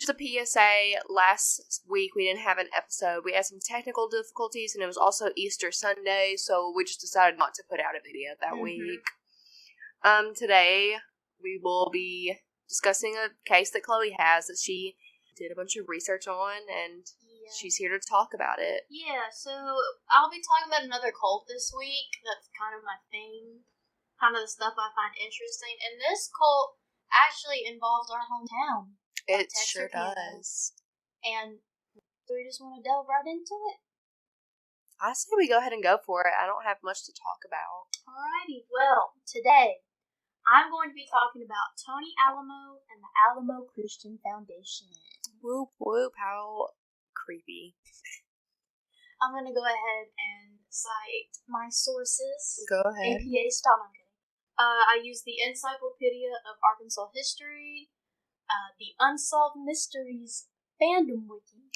just a PSA, last week we didn't have an episode. We had some technical difficulties, and it was also Easter Sunday, so we just decided not to put out a video that week. Today we will be discussing a case that Chloe has that she did a bunch of research on, and she's here to talk about it. Yeah, so I'll be talking about another cult this week. That's kind of my thing, kind of the stuff I find interesting. And this cult actually involves our hometown. It sure does. And do we just want to delve right into it? I say we go ahead and go for it. I don't have much to talk about. Alrighty, well, today I'm going to be talking about Tony Alamo and the Alamo Christian Foundation. Whoop, whoop, how creepy. I'm going to go ahead and cite my sources. Go ahead. APA style. I use the Encyclopedia of Arkansas History, the Unsolved Mysteries Fandom Wiki,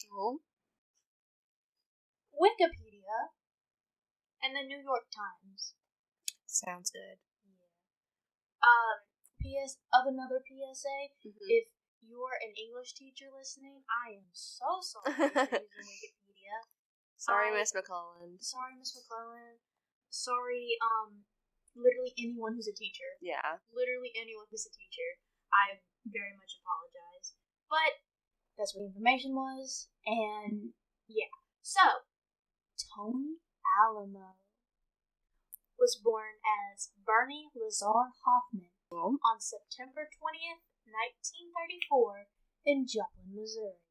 Wikipedia, and the New York Times. Sounds good. Yeah. Another PSA, if you're an English teacher listening, I am so sorry for using Wikipedia. Sorry, Miss McClellan. Sorry, Miss McClellan. Sorry, literally anyone who's a teacher. Yeah. Literally anyone who's a teacher. I very much apologize. But that's what the information was, and yeah. So, Tony Alamo was born as Bernie Lazar Hoffman on September 20th, 1934 in Joplin, Missouri.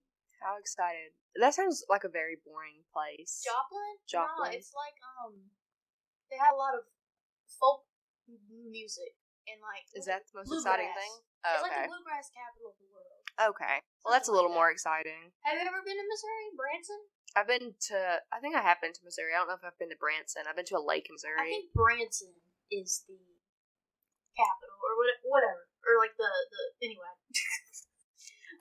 How excited. That sounds like a very boring place. Joplin? Joplin. No, it's like, they have a lot of folk music and like... Is that the most exciting thing? Oh, it's like the bluegrass capital of the world. Okay. Well, that's a little more exciting. Have you ever been to Missouri? Branson? I think I have been to Missouri. I don't know if I've been to Branson. I've been to a lake in Missouri. I think Branson is the capital, or whatever. Or like anyway.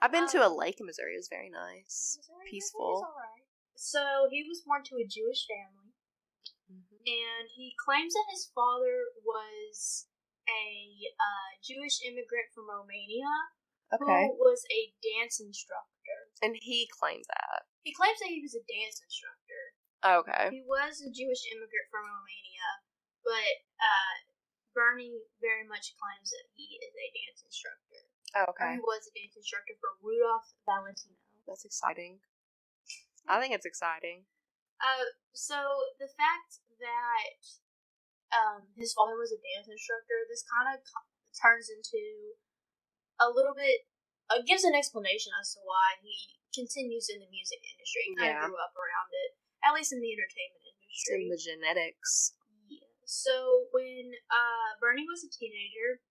I've been to a lake in Missouri. It was very nice. Missouri, peaceful. Missouri's alright. So, he was born to a Jewish family. And he claims that his father was a Jewish immigrant from Romania who was a dance instructor. And he claims that. He claims that he was a dance instructor. Okay. He was a Jewish immigrant from Romania, but Bernie very much claims that he is a dance instructor. Okay. He was a dance instructor for Rudolph Valentino. That's exciting. I think it's exciting. So the fact that his father was a dance instructor, this kind of turns into a little bit, gives an explanation as to why he continues in the music industry. He kind of grew up around it, at least in the entertainment industry. It's in the genetics. Yeah. So when Bernie was a teenager,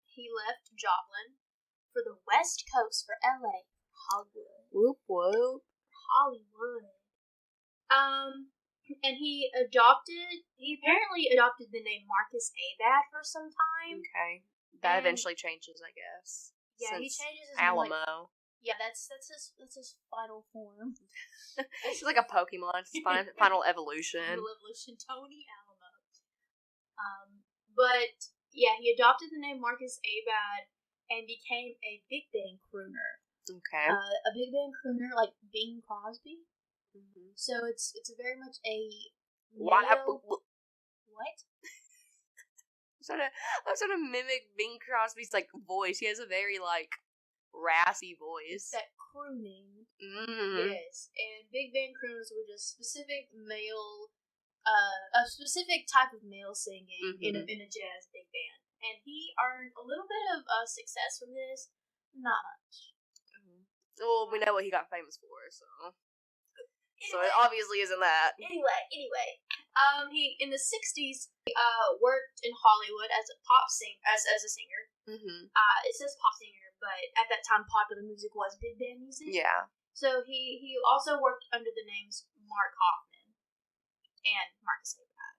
he left Joplin for the West Coast, for LA, Hollywood. Whoop whoop. Hollywood. And he apparently adopted the name Marcus Abad for some time. Okay. That eventually changes, I guess. Yeah, he changes his Alamo. Yeah, that's his final form. It's like a Pokemon. It's final evolution. Final evolution, Tony Alamo. But yeah, he adopted the name Marcus Abad and became a big band crooner. Okay. A big band crooner like Bing Crosby. So it's very much a what? I'm trying to mimic Bing Crosby's like voice. He has a very like raspy voice. It's that crooning. Yes, and big band crooners were just specific male, a specific type of male singing in a jazz big band, and he earned a little bit of success from this. Not much. Well, we know what he got famous for, so. Anyway, so it obviously isn't that. Anyway, he in the 60s worked in Hollywood as a pop as a singer. It says pop singer, but at that time popular music was big band music. Yeah. So he also worked under the names Mark Hoffman and Marcus Abad.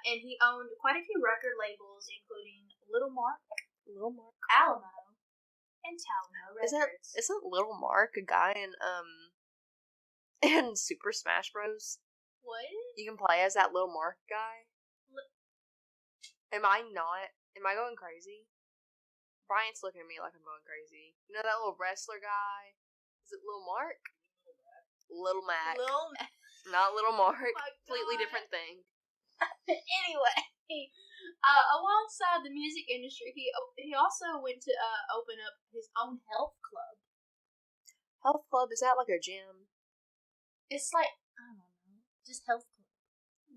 And he owned quite a few record labels, including Little Mark, Alamo, and Talamo Records. Isn't Little Mark a guy in Super Smash Bros? What? You can play as that Little Mark guy? Am I going crazy? Bryant's looking at me like I'm going crazy. You know that little wrestler guy? Is it Lil Mark? Little Mac. Not Little Mark. Oh my Completely God. different thing. Anyway, alongside the music industry, he also went to open up his own health club. Health club, is that like a gym? It's like, I don't know, just health club.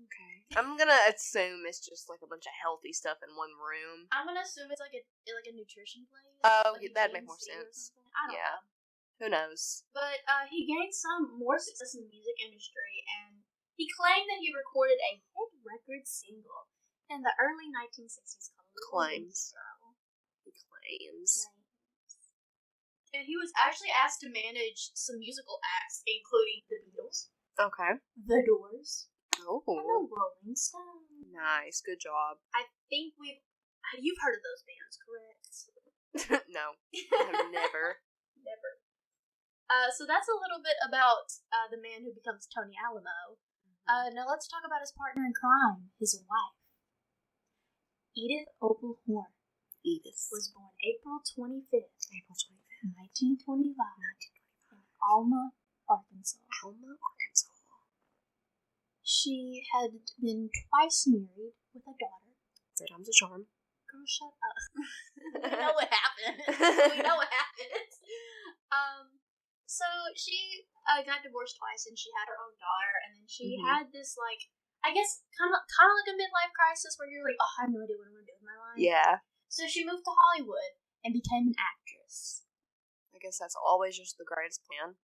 Okay. I'm gonna assume it's just like a bunch of healthy stuff in one room. I'm gonna assume it's like a nutrition place. Oh, like that'd make more sense. I don't know. Who knows? But he gained some more success in the music industry, and he claimed that he recorded a hit record single in the early 1960s called Claims. Girl. He claims. And he was actually asked to manage some musical acts, including the Beatles, Okay. the Doors, Oh. and the Rolling Stones. Nice. Good job. I think you've heard of those bands, correct? No. I've never. Never. So that's a little bit about the man who becomes Tony Alamo. Now let's talk about his partner in crime, his wife. Edith Opal Horn. Edith. Was born April 25th. 1925. In Alma, Arkansas. She had been twice married with a daughter. Third time's a charm. Girl, shut up. We know what happened. So she got divorced twice, and she had her own daughter, and then she had this, like, I guess, kind of like a midlife crisis where you're like, oh, I have no idea what I'm going to do with my life. Yeah. So she moved to Hollywood and became an actress. I guess that's always just the greatest plan.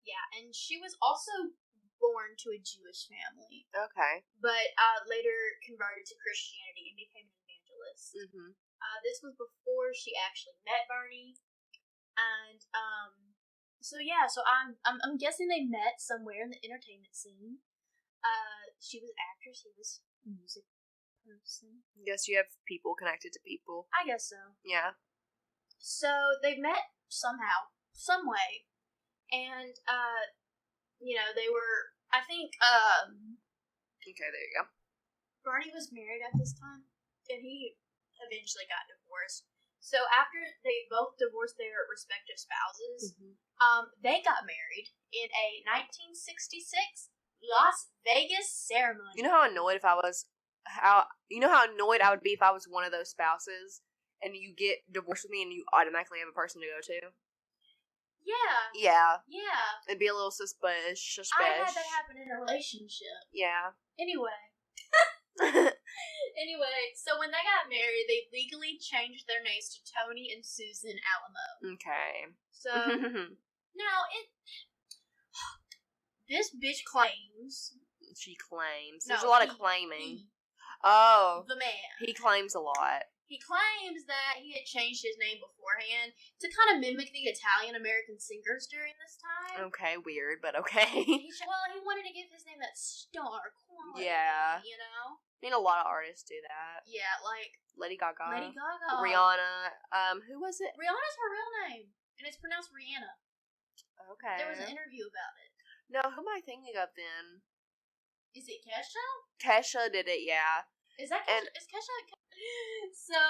Yeah, and she was also born to a Jewish family. Okay. But later converted to Christianity and became an evangelist. Mm-hmm. This was before she actually met Bernie. And, so I'm guessing they met somewhere in the entertainment scene. She was an actress, he was a music person. I guess you have people connected to people. I guess so. Yeah. So they met somehow, some way, and they were. I think Okay, there you go. Bernie was married at this time, and he eventually got divorced. So after they both divorced their respective spouses, they got married in a 1966 Las Vegas ceremony. You know how annoyed I would be if I was one of those spouses and you get divorced with me and you automatically have a person to go to? Yeah. It'd be a little suspicious. I had that happen in a relationship. Yeah. Anyway, so when they got married, they legally changed their names to Tony and Susan Alamo. Okay. So now this bitch claims. She claims. No, There's a lot of claiming. The man. He claims a lot. He claims that he had changed his name beforehand to kind of mimic the Italian-American singers during this time. Okay, weird, but okay. He wanted to give his name that star quality. Yeah. You know? I mean, a lot of artists do that. Yeah, like Lady Gaga. Rihanna. Who was it? Rihanna's her real name, and it's pronounced Rihanna. Okay. There was an interview about it. No, who am I thinking of then? Is it Kesha? Kesha did it, yeah. Is that Kesha? Is Kesha? So,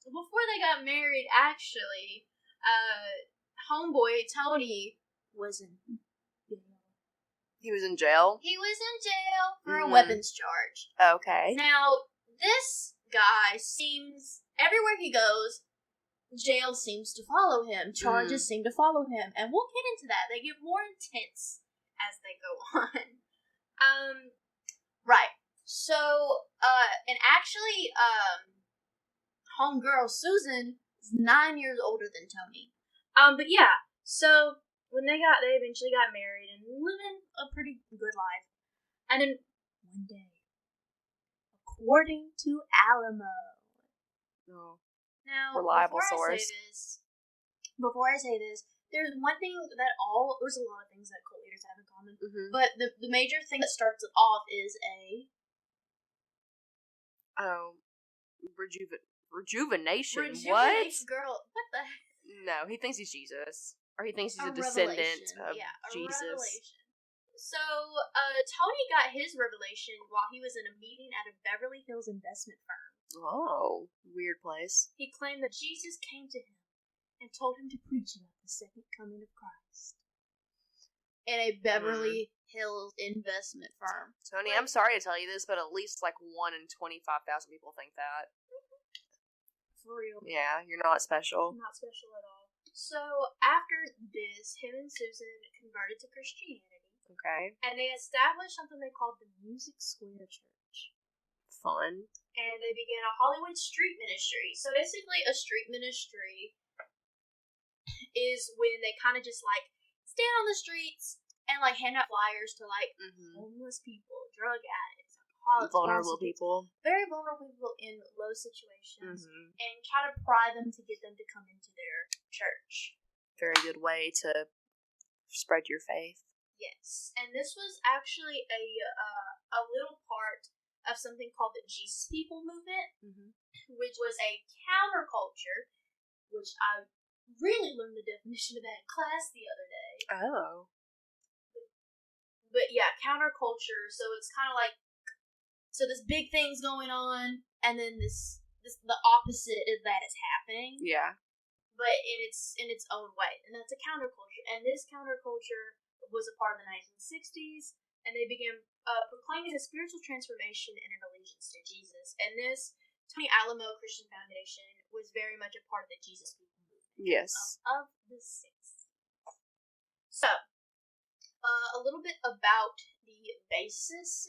before they got married, actually, homeboy Tony was in jail. He was in jail? He was in jail for a weapons charge. Okay. Now, this guy seems, everywhere he goes, jail seems to follow him. Charges seem to follow him. And we'll get into that. They get more intense as they go on. Right. So, and actually, homegirl Susan is 9 years older than Tony. But yeah, so when they eventually got married and living a pretty good life. And then one day, according to Alamo. No. Now, Reliable source. Before I say this, there's one thing that there's a lot of things that cult leaders have in common, but the major thing that starts it off is rejuvenation. Girl, what the heck? No, he thinks he's Jesus. Or he thinks he's a descendant of Jesus. Revelation. So, Tony got his revelation while he was in a meeting at a Beverly Hills investment firm. Oh, weird place. He claimed that Jesus came to him and told him to preach about the second coming of Christ. In a Beverly Hills investment firm. Tony, I'm sorry to tell you this, but at least 1 in 25,000 people think that. For real. Yeah, you're not special. Not special at all. So, after this, him and Susan converted to Christianity. Okay. And they established something they called the Music Square Church. Fun. And they began a Hollywood street ministry. So, basically, a street ministry is when they kind of just, stand on the streets and, hand out flyers to, homeless people, drug addicts, alcoholics, vulnerable people. Very vulnerable people in low situations. And try to pry them to get them to come into their church. Very good way to spread your faith. Yes. And this was actually a little part of something called the Jesus People movement, which was a counterculture, which I really learned the definition of that in class the other day. Oh. But yeah, counterculture. So it's kind of so this big thing's going on, and then this the opposite of that is happening. Yeah. But in its own way, and that's a counterculture. And this counterculture was a part of the 1960s, and they began proclaiming a spiritual transformation and an allegiance to Jesus. And this Tony Alamo Christian Foundation was very much a part of the Jesus People movement. Yes. Of the 60s. So, a little bit about the basics,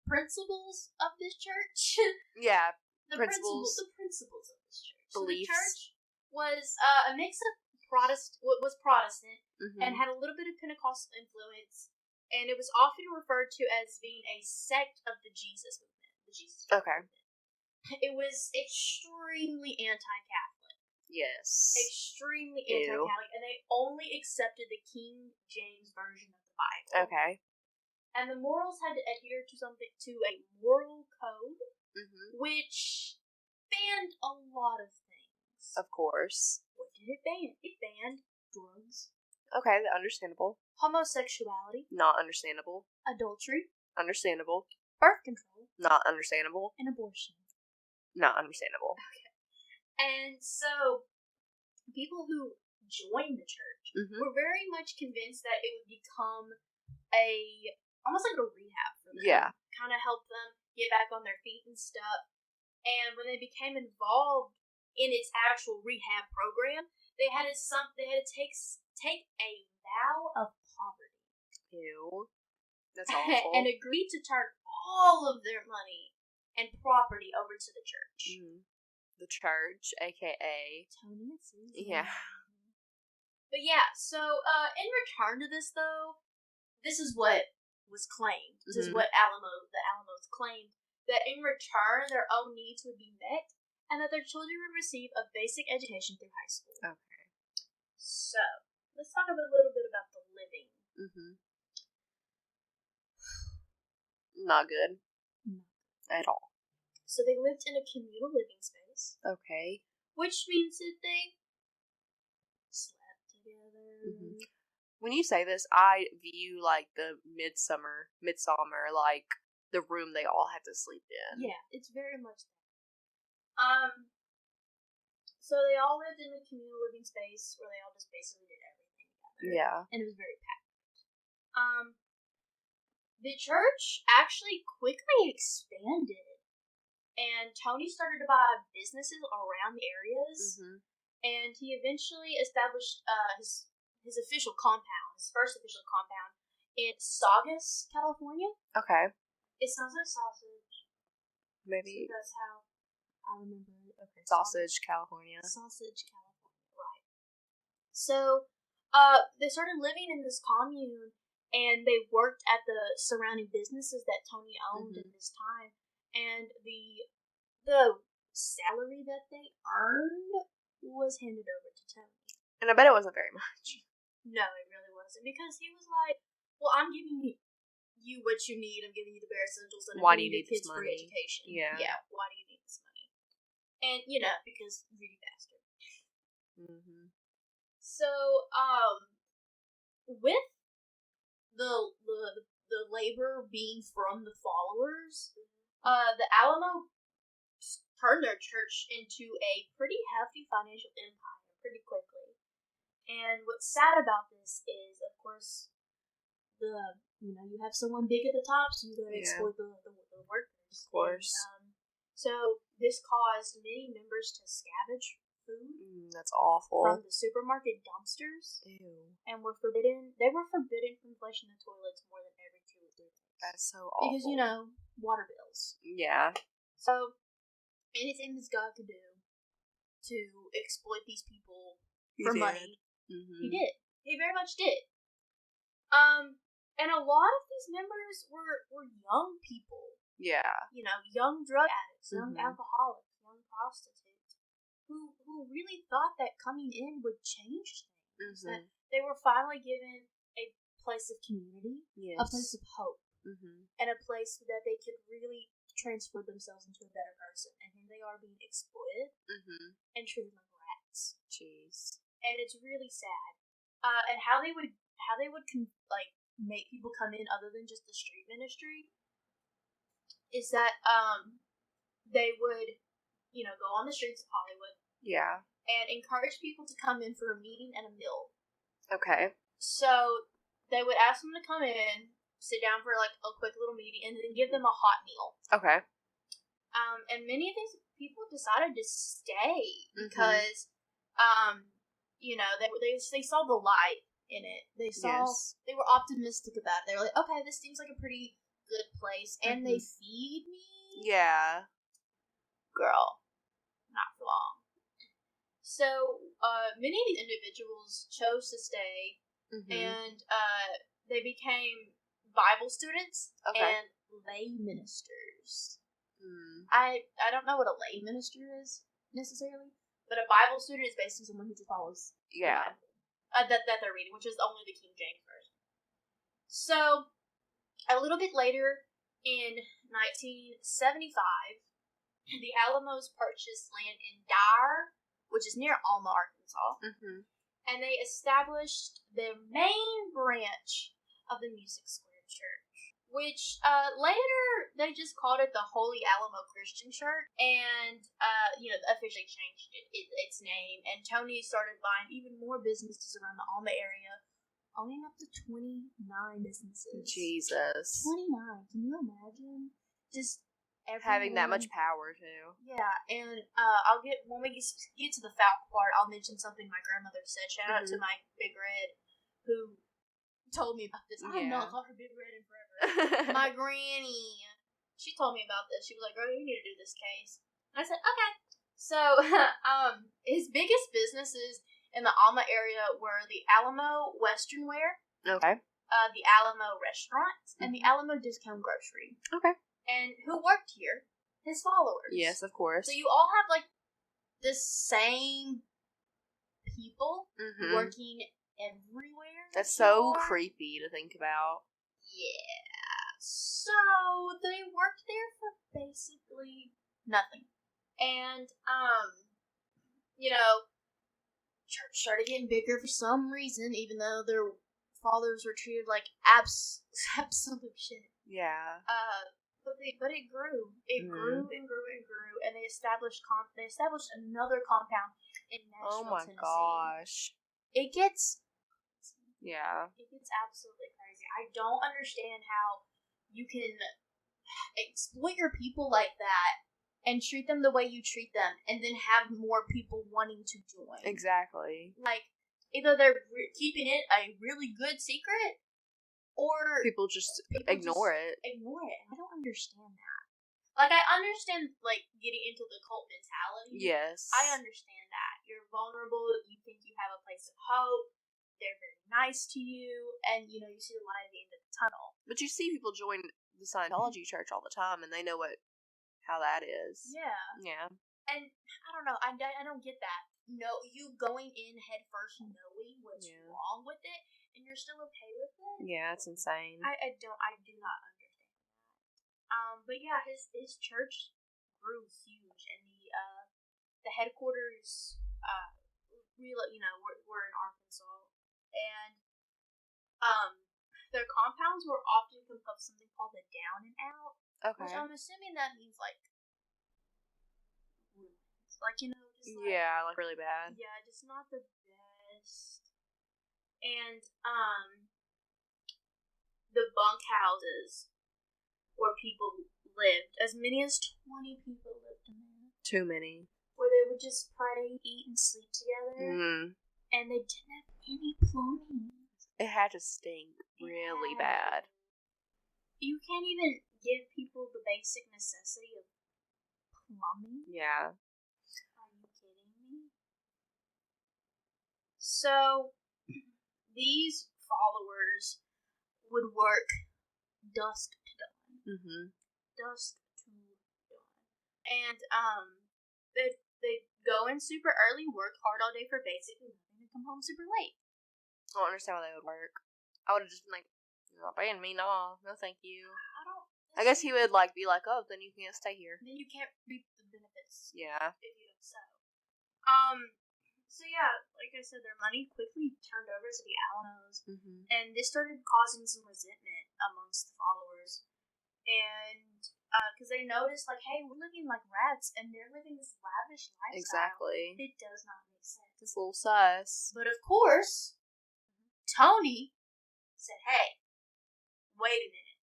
principles of this church. Yeah. The principles of this church. Beliefs. So the church was a mix of Protestant and had a little bit of Pentecostal influence, and it was often referred to as being a sect of the Jesus movement. Okay. Movement. It was extremely anti-Catholic. Yes. Extremely anti-Catholic, and they only accepted the King James version of the Bible. Okay. And the morals had to adhere to a moral code, which banned a lot of things. Of course. What did it ban? It banned drugs. Okay, understandable. Homosexuality. Not understandable. Adultery. Understandable. Birth control. Not understandable. And abortion. Not understandable. Okay. And so, people who joined the church were very much convinced that it would become almost like a rehab for them. Yeah. Kind of help them get back on their feet and stuff. And when they became involved in its actual rehab program, they had to take a vow of poverty. Ew. That's awful. And agreed to turn all of their money and property over to the church. The church, aka Tony and Susan. Yeah. But yeah, so in return to this, though, this is what was claimed. This is what the Alamos claimed, that in return their own needs would be met, and that their children would receive a basic education through high school. Okay. So, let's talk a little bit about the living. Not good. At all. So they lived in a communal living space. Okay. Which means that they slept together. When you say this, I view the midsummer, the room they all had to sleep in. Yeah, it's very much that. So they all lived in a communal living space where they all just basically did everything together. Yeah. And it was very packed. The church actually quickly expanded, and Tony started to buy businesses around the areas, and he eventually established his official compound, his first official compound, in Saugus, California. Okay. It sounds like sausage. Maybe. So that's how I remember it. Okay. Sausage, California. Sausage, California, right. So, they started living in this commune, and they worked at the surrounding businesses that Tony owned at this time, and the salary that they earned was handed over to Tony. And I bet it wasn't very much. No, it really wasn't, because he was like, well, I'm giving you what you need, I'm giving you the bare essentials, and why I'm do you giving need your kids this free money? education. Yeah. Yeah, why do you need this money? And, because greedy bastard. So, with the labor being from the followers, The Alamo turned their church into a pretty hefty financial empire pretty quickly. And what's sad about this is, of course, you have someone big at the top, so you gotta exploit the workers. Of course. And, so this caused many members to scavenge food. That's awful. From the supermarket dumpsters. Ew. And were forbidden. They were forbidden from flushing the toilets more than every 2 or 3 days. That's so awful. Because, water bills. Yeah. So, anything this guy could do to exploit these people for money, he did. He very much did. And a lot of these members were young people. Yeah. Young drug addicts, young alcoholics, young prostitutes, who really thought that coming in would change things. That they were finally given a place of community, a place of hope, and a place that they could really transfer themselves into a better person. And here they are being exploited and treated like rats. Jeez. And it's really sad. And how they would make people come in other than just the street ministry is that they would go on the streets of Hollywood and encourage people to come in for a meeting and a meal. Okay. So they would ask them to come in, sit down for like a quick little meeting, and then give them a hot meal. Okay. And many of these people decided to stay because they saw the light in it. They they were optimistic about it. They were like, okay, this seems like a pretty good place, and they feed me. Yeah. Girl, not for long. So, many of these individuals chose to stay, and they became Bible students and lay ministers. I don't know what a lay minister is necessarily, but a Bible student is basically someone who just follows the Bible, that they're reading, which is only the King James version. So, a little bit later, in 1975, the Alamos purchased land in Dyer, which is near Alma, Arkansas, and they established their main branch of the Music Square Church, which later they just called it the Holy Alamo Christian Church, and officially changed its name. And Tony started buying even more businesses around the Alma area, owning up to 29 businesses. Jesus. 29. Can you imagine? Just having that much power too. Yeah, and when we get to the foul part, I'll mention something my grandmother said. Shout out to my Big Red, who told me about this. I have not called her Big Red in forever. My granny, she told me about this. She was like, "Girl, you need to do this case." And I said, "Okay." So, his biggest businesses in the Alma area were the Alamo Western Wear, the Alamo Restaurant, and the Alamo Discount Grocery. Okay. And who worked here? His followers. Yes, of course. So you all have like the same people working everywhere. That's so creepy to think about. Yeah. So they worked there for basically nothing. And church started getting bigger for some reason, even though their fathers were treated like absolute shit. Yeah. But it grew. It grew and grew and grew, and they established another compound in Nashville, Tennessee. Oh my gosh! It gets absolutely crazy. I don't understand how you can exploit your people like that and treat them the way you treat them, and then have more people wanting to join. Exactly. Like either they're keeping it a really good secret, or people just ignore it. Ignore it. I don't understand that. Like, I understand, like, getting into the cult mentality. Yes. I understand that. You're vulnerable. You think you have a place of hope. They're very nice to you. And, you see the light at the end of the tunnel. But you see people join the Scientology church all the time, and they know how that is. Yeah. Yeah. And, I don't know. I don't get that. No, you going in head first knowing what's wrong with it, and you're still okay with it? Yeah, it's insane. I do not understand that. But yeah, his church grew huge, and the headquarters, were in Arkansas, and their compounds were often composed of something called a down and out. Okay. Which I'm assuming that means, like, just like, yeah, like really bad. Yeah, just not the best. And, the bunkhouses where people lived, as many as 20 people lived in there. Too many. Where they would just pray, eat, and sleep together. And they didn't have any plumbing. It had to stink really bad. You can't even give people the basic necessity of plumbing? Yeah. Are you kidding me? So, these followers would work dusk to dawn. Dusk to dawn. And, they'd go in super early, work hard all day for basically nothing, and come home super late. I don't understand why they would work. I would have just been like, you're not paying me, no thank you. I guess he would be like, oh, then you can't stay here. Then you can't reap the benefits. Yeah. If you don't sow. So yeah, like I said, their money quickly turned over to the Alamos, and this started causing some resentment amongst the followers. And because they noticed, like, hey, we're living like rats, and they're living this lavish lifestyle. Exactly. It does not make sense. It's a little sus. But of course, Tony said, hey, wait a minute.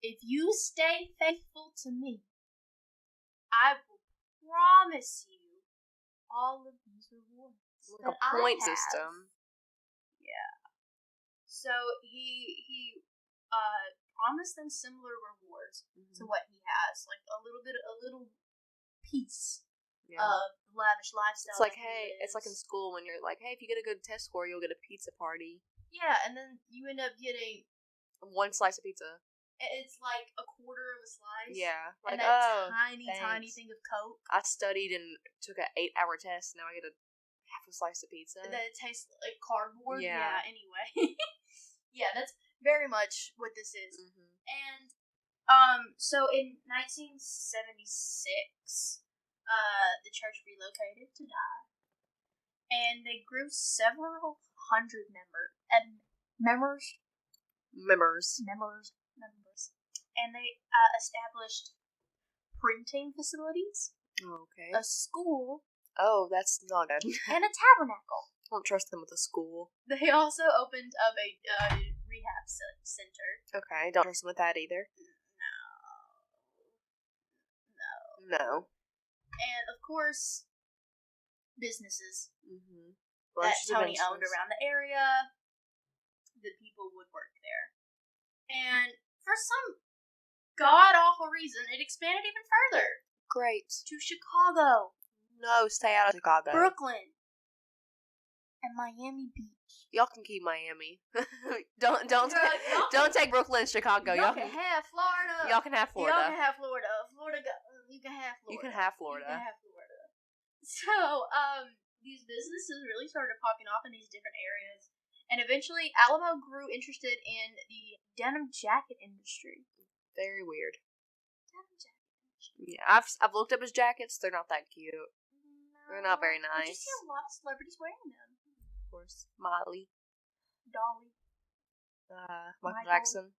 If you stay faithful to me, I will promise you all of these rewards. Like a point system. Yeah. So he promised them similar rewards to what he has, like a little piece of lavish lifestyle. It's like, hey, it's like in school when you're like, hey, if you get a good test score, you'll get a pizza party. Yeah, and then you end up getting one slice of pizza. It's like a quarter of a slice. Yeah. Like, and that tiny thing of Coke. I studied and took an 8-hour test. Now I get a half a slice of pizza. That it tastes like cardboard. Yeah. Anyway. Yeah, that's very much what this is. And, so in 1976, the church relocated to die. And they grew several hundred members. And they established printing facilities. Okay. A school. Oh, that's not good. And a tabernacle. I don't trust them with a school. They also opened up a rehab center. Okay, don't trust them with that either. No. And, of course, businesses that Tony owned around the area. The people would work there. And for some god-awful reason, it expanded even further. Great. To Chicago. No, stay out of Chicago. Brooklyn. And Miami Beach. Y'all can keep Miami. don't take Brooklyn and Chicago. Y'all can have Florida. Y'all can have Florida. Y'all can have Florida. You can have Florida. You can have Florida. So, these businesses really started popping off in these different areas. And eventually, Alamo grew interested in the denim jacket industry. Very weird. Denim jacket industry. Yeah, I've looked up his jackets. They're not that cute. No, they're not very nice. But you see a lot of celebrities wearing them. Of course. Miley. Dolly. Michael Jackson.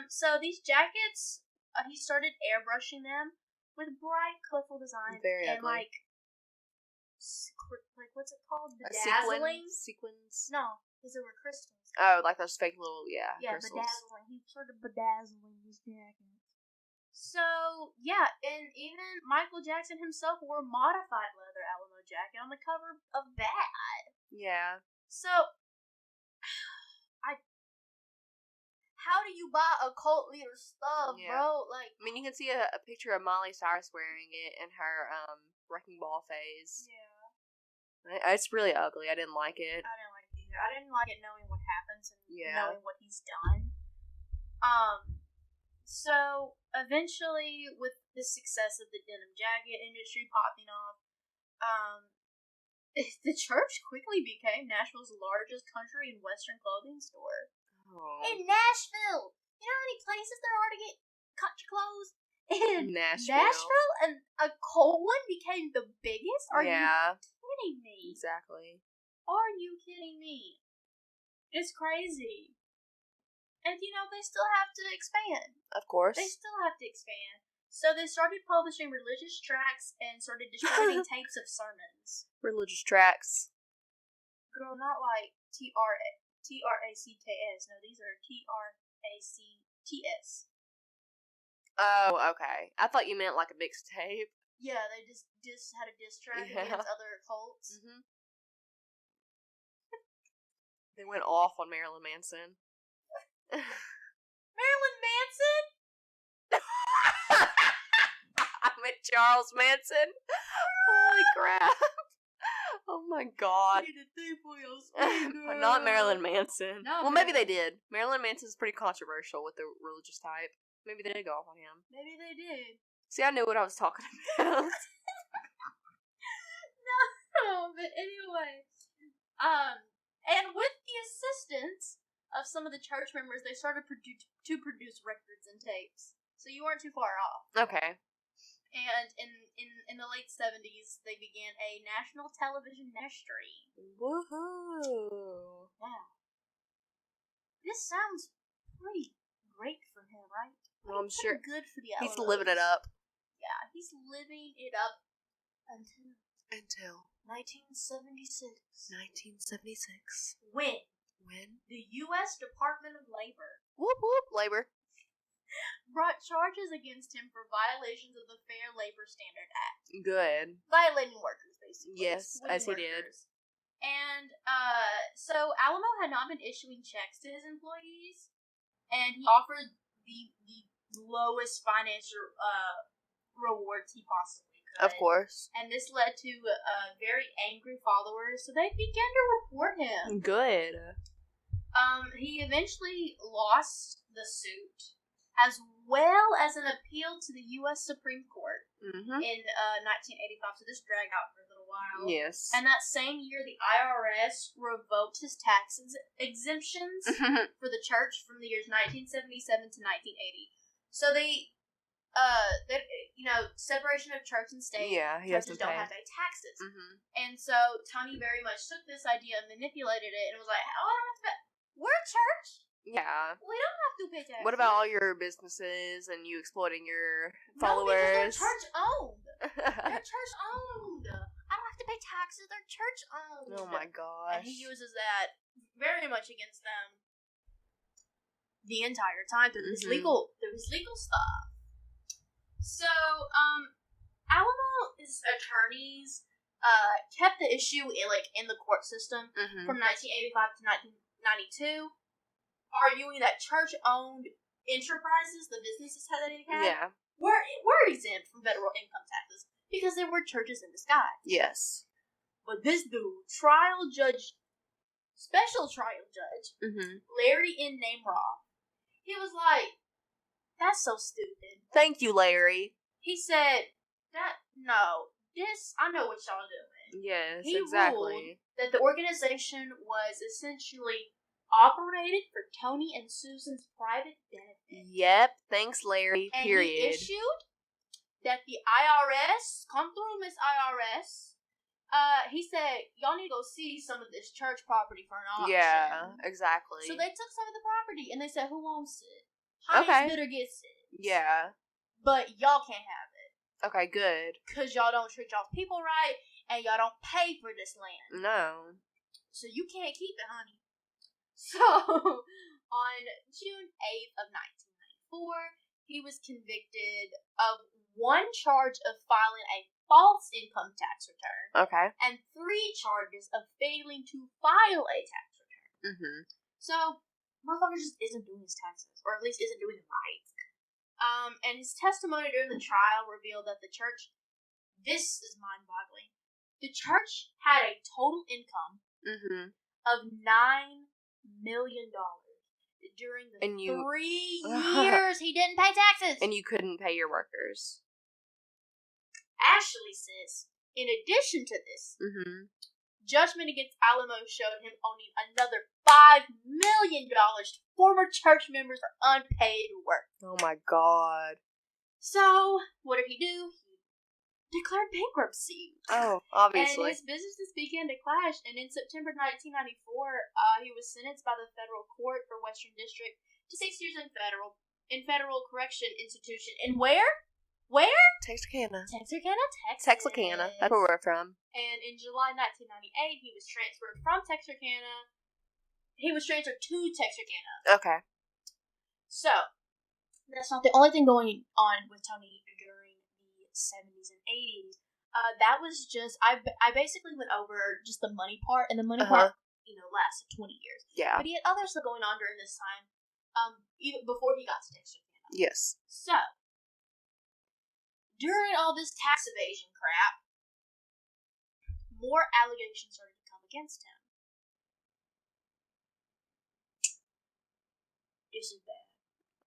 So these jackets, he started airbrushing them with bright, colorful designs. Very ugly. Like what's it called? Bedazzling? Sequins? No, because they were crystals. Oh, like those fake little, crystals. Bedazzling. He started bedazzling his jackets. So, yeah, and even Michael Jackson himself wore a modified leather Alamo jacket on the cover of Bad. Yeah. So, how do you buy a cult leader stuff, bro? Like, I mean, you can see a picture of Miley Cyrus wearing it in her wrecking ball phase. Yeah. It's really ugly. I didn't like it. I didn't like it either. I didn't like it knowing what happens and knowing what he's done. So eventually, with the success of the denim jacket industry popping off, the church quickly became Nashville's largest country and western clothing store. Oh. In Nashville! You know how many places there are to get country clothes? In Nashville? And a coal one became the biggest? Are you kidding me? Exactly. Are you kidding me? It's crazy. And, they still have to expand. Of course. They still have to expand. So they started publishing religious tracts and started distributing tapes of sermons. Religious tracts. Girl, not like Tracks. No, these are Tracts. Oh, okay. I thought you meant like a mixtape. Yeah, they just had a diss track against other cults. Mm-hmm. They went off on Marilyn Manson. Marilyn Manson? I meant Charles Manson. Holy crap. Oh my god. Not Marilyn Manson. No, well, maybe they did. Marilyn Manson's pretty controversial with the religious type. Maybe they did go off on him. Maybe they did. See, I knew what I was talking about. No, but anyway. And with the assistance of some of the church members, they started to produce records and tapes. So you weren't too far off. Okay. And in the late 70s, they began a national television ministry. Woohoo! Wow. This sounds pretty great for him, right? Well, I'm sure. Good for the Alamos. He's living it up. Yeah, he's living it up until 1976. 1976. When the U.S. Department of Labor Whoop whoop, labor. brought charges against him for violations of the Fair Labor Standard Act. Good. Violating workers, basically. Yes, as he did. And so Alamo had not been issuing checks to his employees, and he offered the lowest financial rewards he possibly could. Of course. And this led to very angry followers, so they began to report him. Good. He eventually lost the suit, as well as an appeal to the U.S. Supreme Court in 1985. So this dragged out for a little while. Yes. And that same year, the IRS revoked his tax exemptions for the church from the years 1977 to 1980. So they separation of church and state. Yeah, he has to churches don't pay. have to pay taxes. And so Tony very much took this idea and manipulated it and was like, oh, I don't have to pay. We're a church. Yeah. We don't have to pay taxes. What about all your businesses and you exploiting your No, followers? because they're church owned. They're church owned. I don't have to pay taxes. They're church owned. Oh my gosh. And he uses that very much against them the entire time through his legal stuff. So, Alamo's attorneys kept the issue in the court system from 1985 to 1992, arguing that church-owned enterprises, the businesses that they had, were exempt from federal income taxes because they were churches in disguise. Yes. But this dude, special trial judge, Larry N. Namroth, he was like, that's so stupid. Thank you, Larry. He said, I know what y'all doing. Yes, He exactly. ruled that the organization was essentially operated for Tony and Susan's private benefit. Yep, thanks, Larry. And Period. he issued that the IRS, come through, Miss IRS, he said, y'all need to go see some of this church property for an auction. Yeah, exactly. So they took some of the property, and they said, who owns it? Highest bidder gets it. Yeah. But y'all can't have it. Okay, good. Because y'all don't treat y'all's people right, and y'all don't pay for this land. No. So you can't keep it, honey. So, on June 8th of 1994, he was convicted of one charge of filing a false income tax return. Okay. And 3 charges of failing to file a tax return. So, motherfucker just isn't doing his taxes, or at least isn't doing it right. And his testimony during the trial revealed that the church, this is mind-boggling, the church had a total income of $9 million during the 3 years he didn't pay taxes. And you couldn't pay your workers. Ashley says, in addition to this, judgment against Alamo showed him owning another $5 million to former church members for unpaid work. Oh my god. So, what did he do? He declared bankruptcy. Oh, obviously. And his businesses began to clash, and in September 1994, he was sentenced by the federal court for Western District to 6 years in federal correction institution. And where? Texarkana. Texarkana, Texas. Texarkana. That's where we're from. And in July 1998, he was transferred from Texarkana. He was transferred to Texarkana. Okay. So, that's not the only thing going on with Tony during the 70s and 80s. That was just, I basically went over just the money part, and the money part, lasted 20 years. Yeah. But he had other stuff going on during this time, even before he got to Texarkana. Yes. So, during all this tax evasion crap, more allegations started to come against him. This is bad.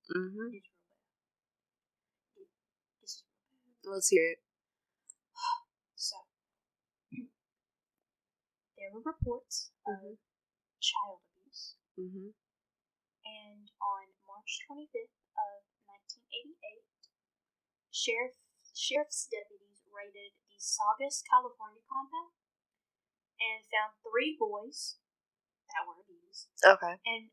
Mm-hmm. This is real bad. This is real bad. Let's hear it. So, there were reports of child abuse. Mm-hmm. And on March 25th of 1988, sheriff's deputies raided the Saugus, California compound and found 3 boys that were abused. Okay. And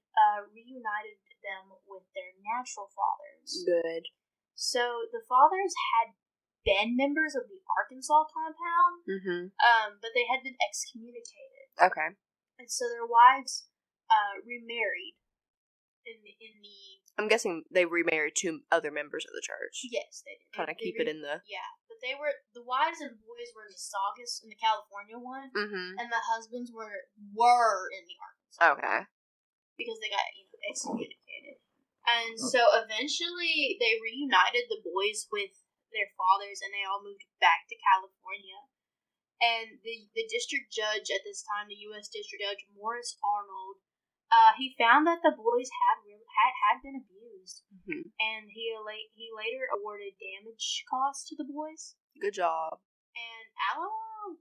reunited them with their natural fathers. Good. So the fathers had been members of the Arkansas compound, but they had been excommunicated. Okay. And so their wives remarried in the. I'm guessing they remarried 2 other members of the church. Yes, they did. Kind of keep it in the. Yeah, but the wives and boys were in the Saugus, in the California one, and the husbands were in the Arkansas. Okay. Because they got excommunicated. And so eventually they reunited the boys with their fathers, and they all moved back to California. And the district judge at this time, the U.S. District Judge Morris Arnold, he found that the boys had been abused, and he later awarded damage costs to the boys. Good job. And Alamo,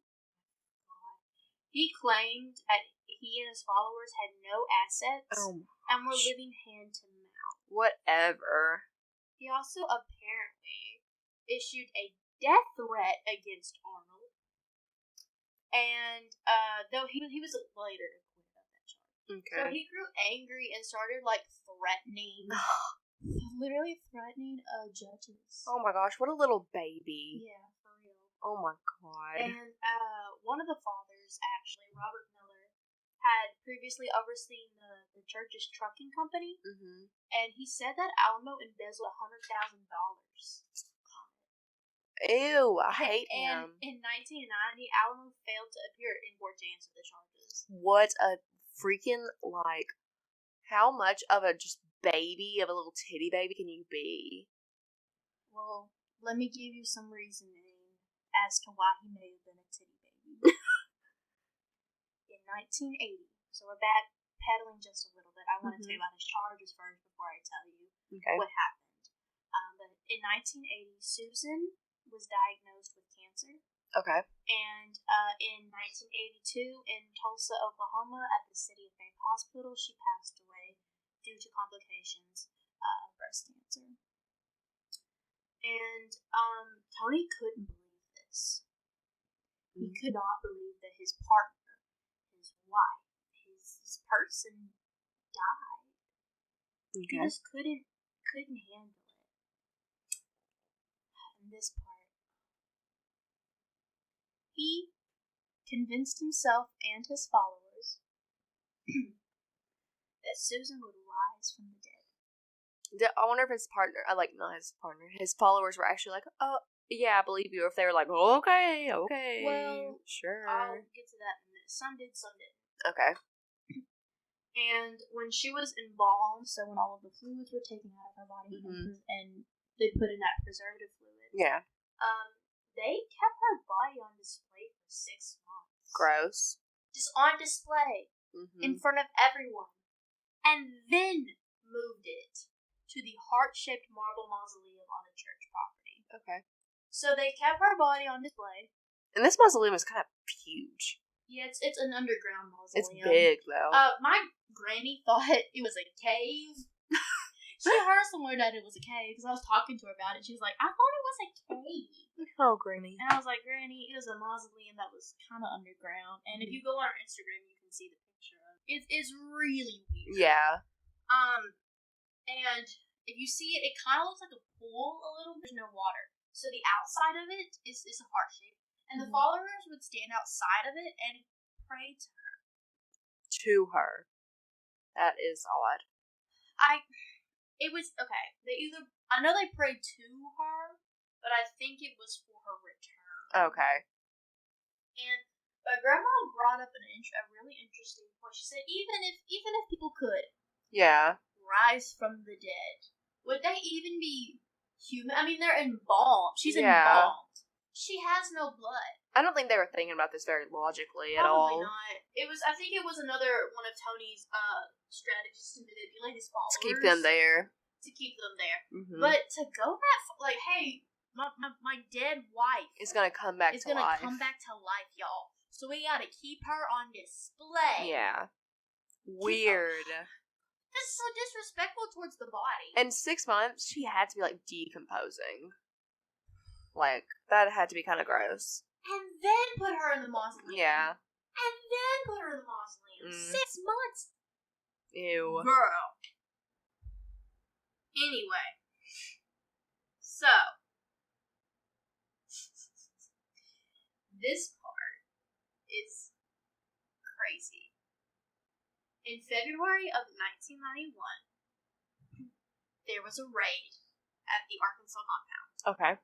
he claimed that he and his followers had no assets and were living hand to mouth. Whatever. He also apparently issued a death threat against Arnold, and though he was later acquitted of that charge. Okay. So he grew angry and started threatening, literally threatening judges. Oh my gosh, what a little baby. Yeah, for real. Oh my god. And one of the fathers, actually, Robert Miller, had previously overseen the church's trucking company, and he said that Alamo embezzled $100,000. Ew, I hate him. And in 1990, Alamo failed to appear in court to answer the charges. What a freaking, how much of a just baby, of a little titty baby can you be? Well, let me give you some reasoning as to why he may have been a titty baby. In 1980, so we're backpedaling just a little bit. I want to tell you about his charges first before I tell you what happened. But in 1980, Susan was diagnosed with cancer. Okay. And in 1982, in Tulsa, Oklahoma, at the City of Faith Hospital, she passed away due to complications of breast cancer. And Tony couldn't believe this. He could not believe that his partner, his wife, his person died. Okay. He just couldn't handle it. And this part, he convinced himself and his followers that Susan would rise from the dead. I wonder if his partner, not his partner, his followers were actually like, oh, yeah, I believe you. Or if they were like, okay. Well, sure. I'll get to that in a minute. Some did, some didn't. Okay. And when she was embalmed, so when all of the fluids were taken out of her body and they put in that preservative fluid, they kept her body on display for 6 months. Gross. Just on display in front of everyone. And then moved it to the heart-shaped marble mausoleum on the church property. Okay. So they kept her body on display. And this mausoleum is kind of huge. Yeah, it's an underground mausoleum. It's big, though. My granny thought it was a cave. She heard somewhere that it was a cave because I was talking to her about it. She was like, I thought it was a cave. Oh, Granny. And I was like, Granny, it was a mausoleum that was kind of underground. And if you go on our Instagram, you can see the picture of it. It's really weird. Yeah. And if you see it, it kind of looks like a pool a little. There's no water. So the outside of it is a heart shape. And the followers would stand outside of it and pray to her. To her. That is odd. It was, okay, I know they prayed to her, but I think it was for her return. Okay. And my grandma brought up a really interesting point. She said, even if people could rise from the dead, would they even be human? I mean, they're embalmed. She's embalmed. She has no blood. I don't think they were thinking about this very logically at all. Probably not. I think it was another one of Tony's strategies to manipulate his followers. To keep them there. Mm-hmm. But to go that far, like, hey, my dead wife is gonna come back to life. Is gonna come back to life, y'all. So we gotta keep her on display. Yeah. Weird. That's so disrespectful towards the body. In 6 months, she had to be, like, decomposing. Like, that had to be kind of gross. And then put her in the mausoleum. Yeah. And then put her in the mausoleum. 6 months. Ew. Girl. Anyway. So. This part is crazy. In February of 1991, there was a raid at the Arkansas compound. Okay.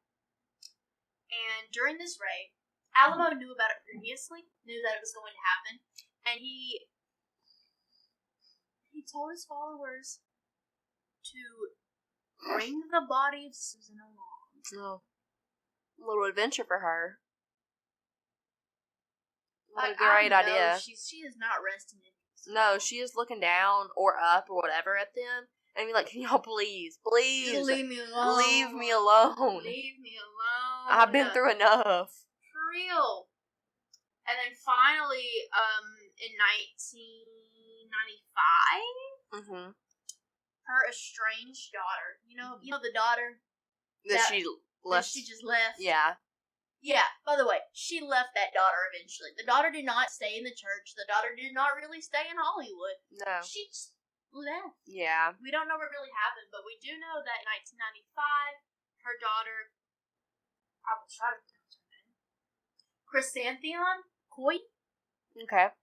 And during this raid, Alamo knew about it previously, knew that it was going to happen, and he told his followers to bring the body of Susan along. Oh. A little adventure for her. What a Like, great idea. She is not resting in peace. No, she is looking down or up or whatever at them and be like, can y'all please just leave me alone. Leave me alone. Leave me alone. I've been through enough. For real. And then finally, in 1995, her estranged daughter, you know the daughter that she left. That she just left. Yeah. Yeah, by the way, she left that daughter eventually. The daughter did not stay in the church. The daughter did not really stay in Hollywood. No. She just left. Yeah. We don't know what really happened, but we do know that in 1995, her daughter, I will try to pronounce her name, Chrysanthemum Coy. Okay.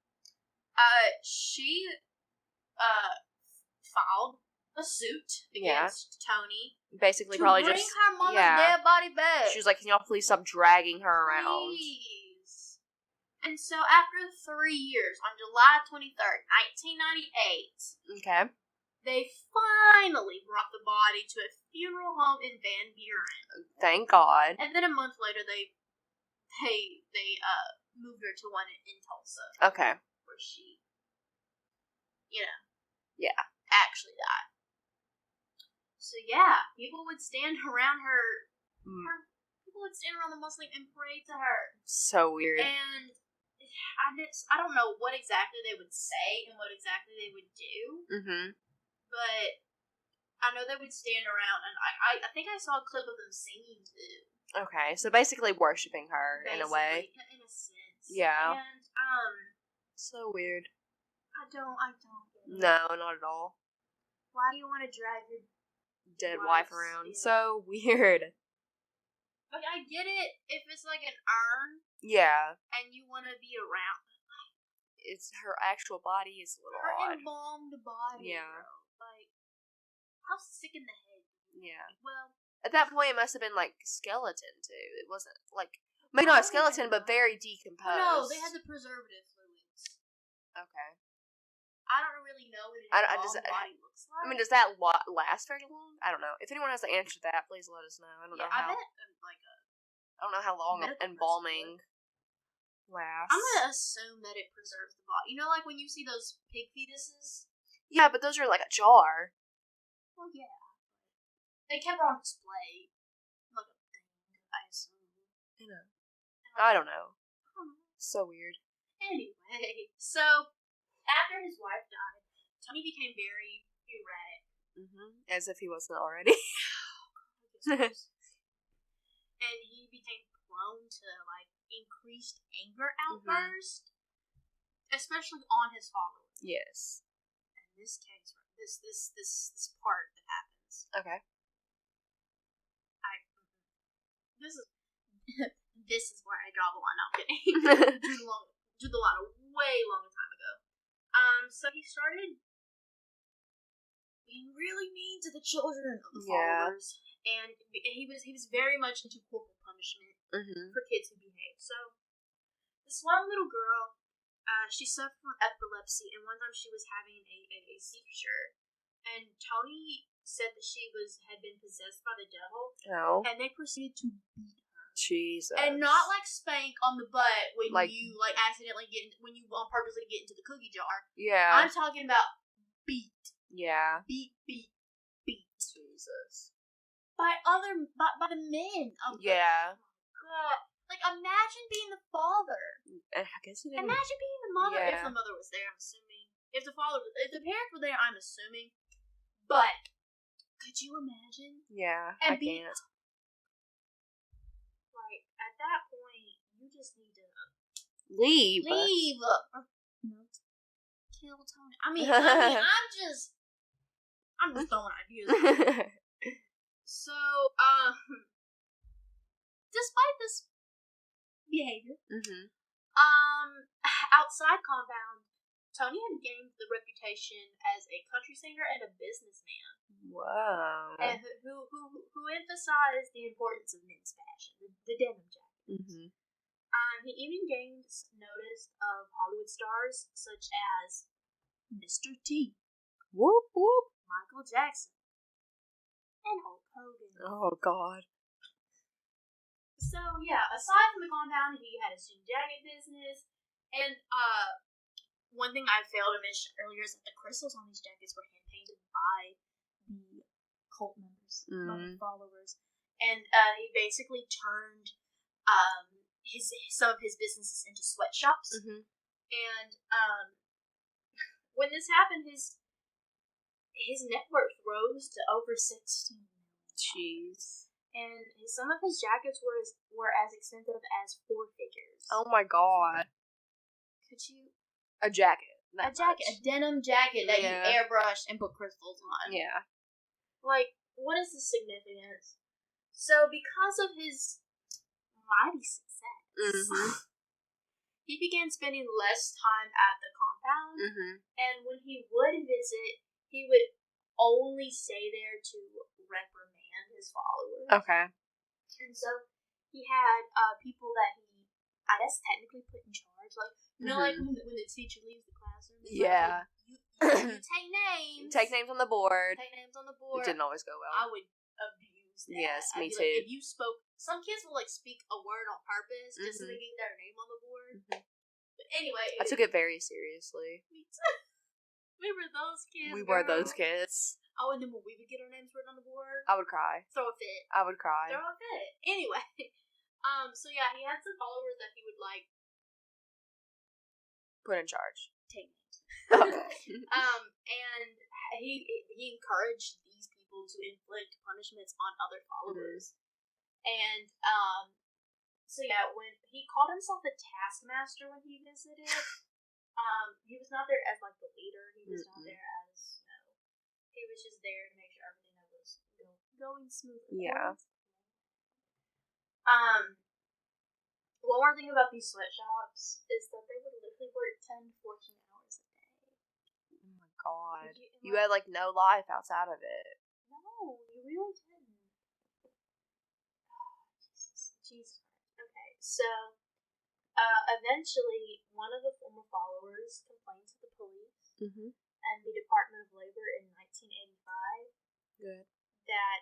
She, filed a suit against Tony. Basically, probably bring just her mama's dead body back. She was like, "Can y'all please stop dragging her around?" Please. And so, after 3 years, on July 23rd, 1998, they finally brought the body to a funeral home in Van Buren. Thank God. And then a month later, they moved her to one in Tulsa. Okay. Where she, actually died. So people would stand around her. People would stand around the mausoleum and pray to her. So weird. And I don't know what exactly they would say and what exactly they would do. But I know they would stand around, and I think I saw a clip of them singing too. Okay, so basically worshiping her in a way. In a sense. Yeah. And so weird. I don't get it. No, not at all. Why do you want to drag your dead wife around? Yeah. So weird. Like, I get it if it's like an urn. Yeah. And you want to be around. It's her actual body is a little her odd. Embalmed body. Yeah. Bro. Like, how sick in the head. Yeah. Well, at that point, it must have been like skeleton too. It wasn't like maybe not skeleton, but very decomposed. No, they had the preservative fluids. Okay. I don't really know what an embalmed body looks like. I mean, does that last very long? I don't know. If anyone has the answer to that, please let us know. I don't know how. I bet I don't know how long embalming lasts. I'm gonna assume that it preserves the body. You know, like when you see those pig fetuses. Yeah, but those are like a jar. Well, yeah. They kept her on display. Like a thing, I assume. I don't know. So weird. Anyway, so after his wife died, Tony became very erratic. As if he wasn't already. And he became prone to, like, increased anger outburst, especially on his followers. Yes. In this case, this part that happens. Okay. This is where I draw the line. No, I'm kidding. Drew the line a way longer time ago. So he started being really mean to the children of the followers, and he was very much into corporal punishment for kids who behave. So this one little girl, she suffered from epilepsy, and one time she was having a seizure, and Tony said that she had been possessed by the devil, and they proceeded to beat her. Jesus. And not like spank on the butt when you like accidentally when you on purposely get into the cookie jar. Yeah. I'm talking about beat. Yeah. Beat. Jesus. By the men. Yeah. God. Like, imagine being the father. I guess he didn't. Imagine being the mother. Yeah. If the mother was there, I'm assuming. If the parents were there, I'm assuming. But could you imagine? Yeah, and I can't. Like, at that point, you just need to leave. No, kill Tony. I'm just throwing ideas. So, despite this behavior, outside compound, Tony had gained the reputation as a country singer and a businessman. Wow. And who emphasized the importance of men's fashion, the denim jackets. He even gained notice of Hollywood stars such as Mr. T. Whoop whoop. Michael Jackson. And Hulk Hogan. Oh, God. So, yeah, aside from the compound, he had a student jacket business. And, one thing I failed to mention earlier is that the crystals on these jackets were hand-painted by the cult members, by the followers. And, he basically turned, some of his businesses into sweatshops. And, when this happened, his net worth rose to over $16 million. Jeez. And some of his jackets were as expensive as 4 figures. Oh my God. Could you? A jacket. A denim jacket that you airbrushed and put crystals on. Yeah. Like, what is the significance? So, because of his mighty success, he began spending less time at the compound. And when he would visit, he would only stay there to reprimand his followers. Okay. And so he had people that he, I guess, technically put in charge. Like, you know, like when the teacher leaves the classroom. Yeah. Like, you take names. Take names on the board. Take names on the board. It didn't always go well. I would abuse that. Yes, me too. Like, if you spoke, some kids will like speak a word on purpose just so they get their name on the board. But anyway, I took it very seriously. Me too. We were those kids. We were those kids. Oh, and then when we would get our names written on the board, I would cry. Throw a fit. I would cry. Throw a fit. Anyway, so yeah, he had some followers that he would like put in charge. Take names. Okay. And he encouraged these people to inflict punishments on other followers. And so yeah, when he called himself a taskmaster when he visited, he was not there as like the leader. He was not there as he was just there to make sure everything that was going smoothly. Yeah. One more thing about these sweatshops is that they would literally work 10 to 14 hours a day. Oh my God. You had like no life outside of it. No, you really didn't. Jesus. Okay, so eventually one of the former followers complained to the police and the Department of Labor in 1985 that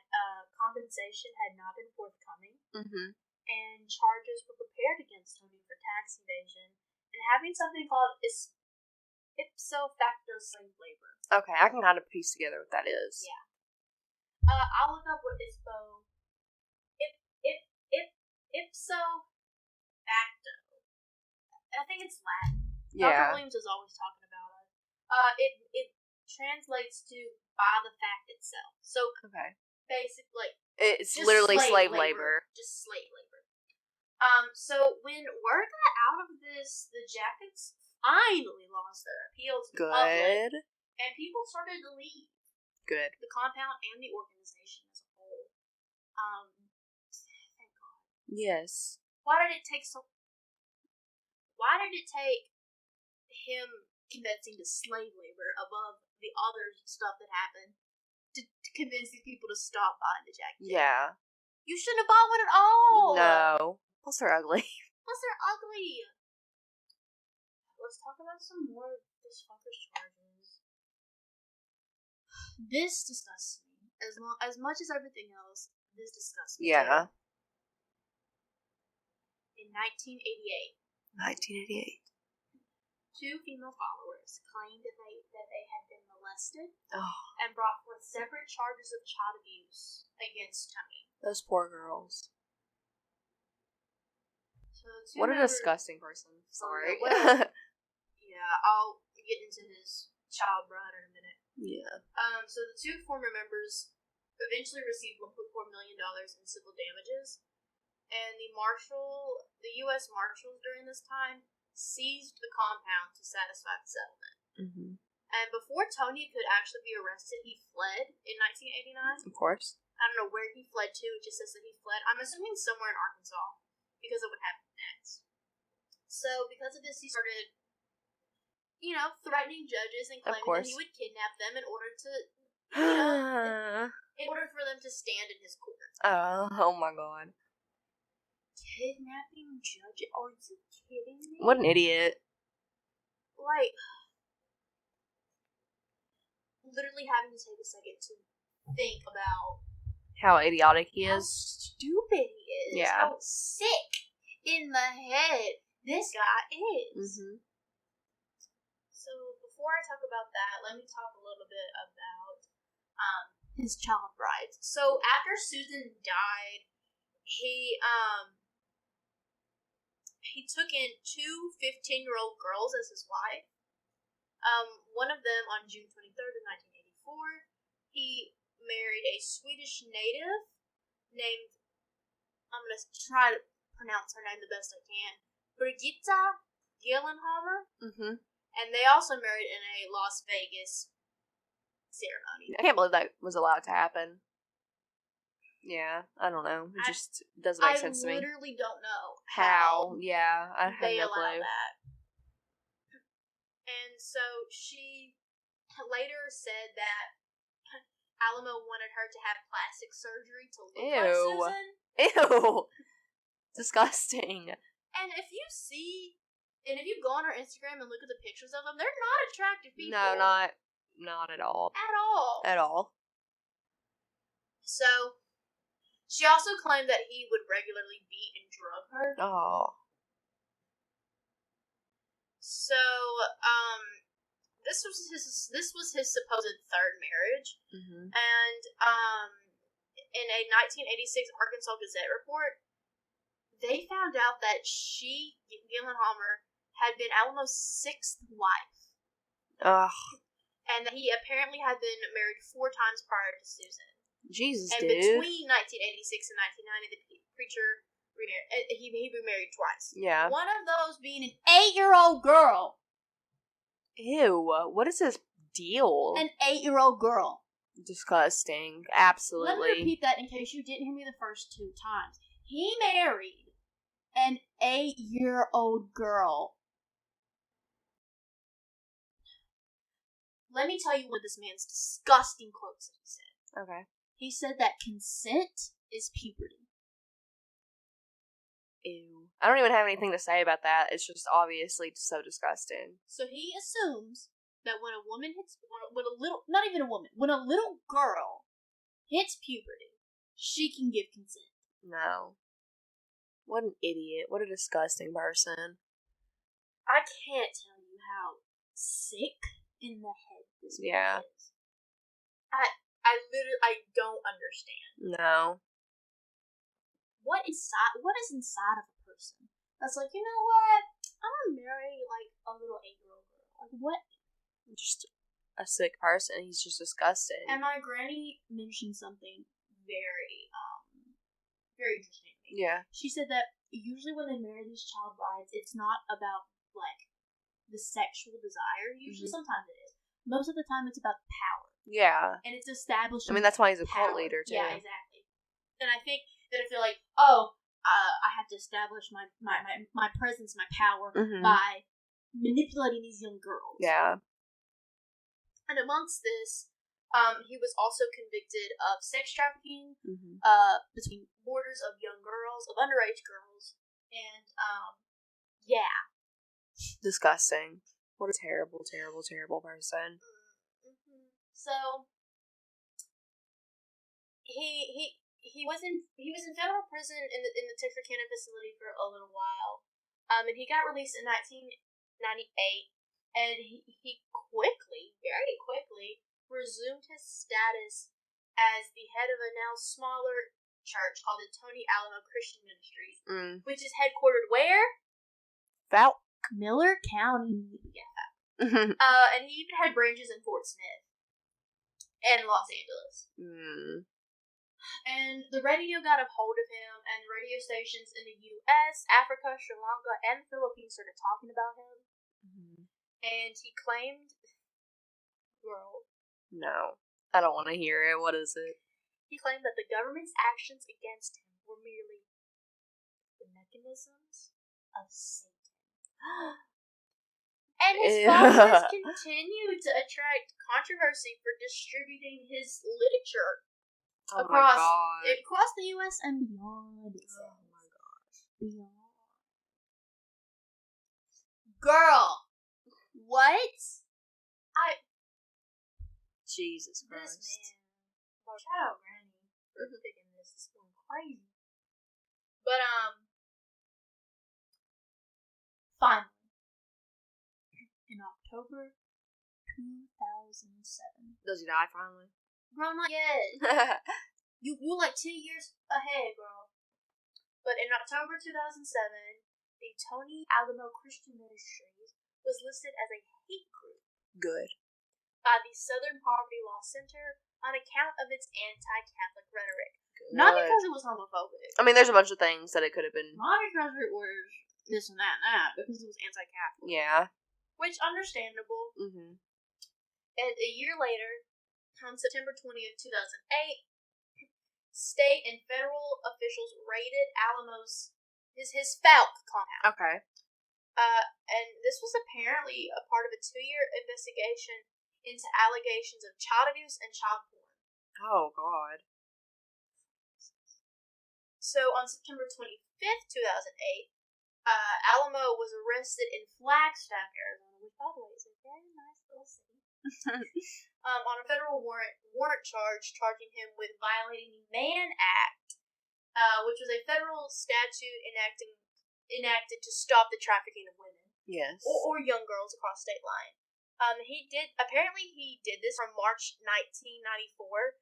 compensation had not been forthcoming and charges were prepared against Tony for tax evasion and having something called ipso facto slave labor. Okay, I can kind of piece together what that is. Yeah. I'll look up what ipso facto. I think it's Latin. Yeah. Dr. Williams is always talking about it. translates to by the fact itself. So, Okay. basically, It's just literally slave labor. Just slave labor. So when word got out of this, the Jackets finally lost their appeal to the public, and people started to leave. Good. The compound and the organization as a whole. Thank God. Yes. Why did it take him convincing to slave labor above the other stuff that happened to convince these people to stop buying the jacket? Yeah. You shouldn't have bought one at all. No. Plus they're ugly. Plus they're ugly. Let's talk about some more of this fucker's charges. This disgusts me. As much as everything else, this disgusts me. Yeah. In 1988. 1988. 2 female followers claimed that they had been molested Oh. and brought forth separate charges of child abuse against Tony. Those poor girls. So what a disgusting person. Sorry. Yeah, I'll get into his child bride in a minute. Yeah. So the 2 former members eventually received $1.4 million in civil damages, and the U.S. Marshals during this time seized the compound to satisfy the settlement. Mm-hmm. And before Tony could actually be arrested, he fled in 1989. Of course. I don't know where he fled to. It just says that he fled. I'm assuming somewhere in Arkansas because of what happened next. So because of this, he started, threatening judges and claiming that he would kidnap them in order to, in order for them to stand in his court. Oh my God. Kidnapping judges? Are you kidding me? What an idiot. Like, literally having to take a second to think about how idiotic he how is. stupid he is. Yeah. How sick in the head this guy is. Mm-hmm. So before I talk about that, let me talk a little bit about his child brides. So after Susan died, he took in 2 15-year-old girls as his wife. One of them on June 23rd of 1984, he married a Swedish native named, I'm going to try to pronounce her name the best I can, Brigitta Gyllenhammar. Mm-hmm. And they also married in a Las Vegas ceremony. I can't believe that was allowed to happen. Yeah, I don't know. It just doesn't make sense to me. I literally don't know how. Yeah, I have they no allow clue. that. And so she later said that Alamo wanted her to have plastic surgery to look like Susan. Ew. Disgusting. And if you go on her Instagram and look at the pictures of them, they're not attractive people. No, not at all. At all. At all. So, she also claimed that he would regularly beat and drug her. Oh. So, this was his supposed 3rd marriage. Mm-hmm. And, in a 1986 Arkansas Gazette report, they found out that Gyllenhammar, had been Alamo's 6th wife. Ugh. And that he apparently had been married 4 times prior to Susan. Jesus, and dude. Between 1986 and 1990, the preacher he remarried twice. Yeah. One of those being an 8-year-old girl. Ew. What is this deal? An 8-year-old girl. Disgusting. Absolutely. Let me repeat that in case you didn't hear me the first 2 times. He married an 8-year-old girl. Let me tell you what this man's disgusting quotes that he said. Okay. He said that consent is puberty. Ew. I don't even have anything to say about that. It's just obviously so disgusting. So he assumes that when a woman hits, when a little girl hits puberty, she can give consent. No. What an idiot. What a disgusting person. I can't tell you how sick in the head this man is. I don't understand. No. What is inside of a person that's like, you know what? I'm gonna marry like a little 8-year-old girl. Like what? Just a sick person. He's just disgusting. And my granny mentioned something very, very interesting to me. Yeah. She said that usually when they marry these child brides, it's not about, like, the sexual desire. Usually, sometimes it is. Most of the time, it's about power. Yeah. And it's established. I mean, that's why he's a power. cult leader, too. Yeah, exactly. And I think that if they're like, I have to establish my presence, my power, by manipulating these young girls. Yeah. And amongst this, he was also convicted of sex trafficking between borders of young girls, of underage girls, and yeah. Disgusting. What a terrible, terrible, terrible person. So he was in federal prison in the Texarkana facility for a little while, and he got released in 1998, and he quickly, very quickly, resumed his status as the head of a now smaller church called the Tony Alamo Christian Ministries, which is headquartered where? Miller County. Yeah. And he even had branches in Fort Smith and Los Angeles. And the radio got a hold of him, and radio stations in the U.S., Africa, Sri Lanka, and the Philippines started talking about him. And he claimed... Girl. No. I don't want to hear it. What is it? He claimed that the government's actions against him were merely the mechanisms of Satan. And his followers continued to attract controversy for distributing his literature across the U.S. and beyond. Oh my gosh. Beyond. Girl! What? Jesus Christ. This man. Well, shout out Granny for picking this. It's going crazy. But, finally, in October 2007. Does he die finally? Girl, not yet. You're like 2 years ahead, girl. But in October 2007, the Tony Alamo Christian Ministries was listed as a hate group. Good. By the Southern Poverty Law Center on account of its anti-Catholic rhetoric. Good. Not because it was homophobic. I mean, there's a bunch of things that it could have been. Not because it was this and that, because it was anti-Catholic. Yeah. Which, understandable. And a year later, on September 20th, 2008, state and federal officials raided Alamo's, his Falk compound. Okay. And this was apparently a part of a 2-year investigation into allegations of child abuse and child porn. Oh, God. So, on September 25th, 2008, Alamo was arrested in Flagstaff, Arizona, which, by the way, is a very nice little city. On a federal warrant charge charging him with violating the Mann Act, which was a federal statute enacted to stop the trafficking of women. Yes. Or young girls across state line. He did this from March 1994